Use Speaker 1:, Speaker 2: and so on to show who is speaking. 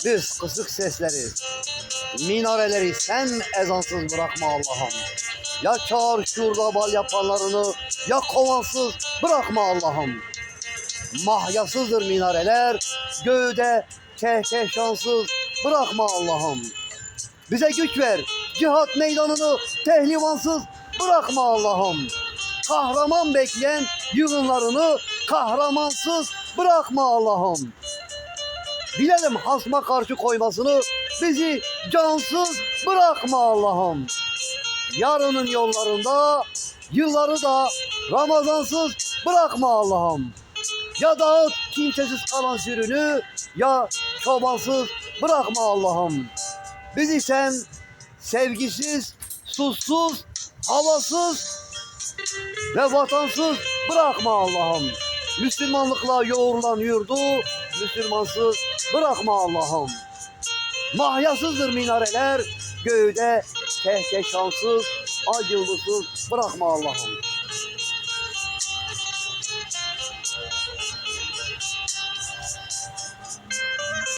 Speaker 1: Biz kısık sesleri, minareleri sen ezansız bırakma Allah'ım. Ya çarşurda bal yapanlarını ya kovansız bırakma Allah'ım. Mahyasızdır minareler, göğde kehkeşansız bırakma Allah'ım. Bize güç ver, cihat meydanını tehlivansız bırakma Allah'ım. Kahraman bekleyen yığınlarını kahramansız bırakma Allah'ım. Bilelim hasma karşı koymasını, bizi cansız bırakma Allah'ım. Yarının yollarında yılları da Ramazansız bırakma Allah'ım. Ya dağıt kimsesiz kalan sürünü, ya çobansız bırakma Allah'ım. Bizi sen sevgisiz, susuz, havasız ve vatansız bırakma Allah'ım. Müslümanlıkla yoğrulan yurdu Müslümansız bırakma Allah'ım. Mahyasızdır minareler, göğde kehkeşansız, ay yıldızsız bırakma Allah'ım.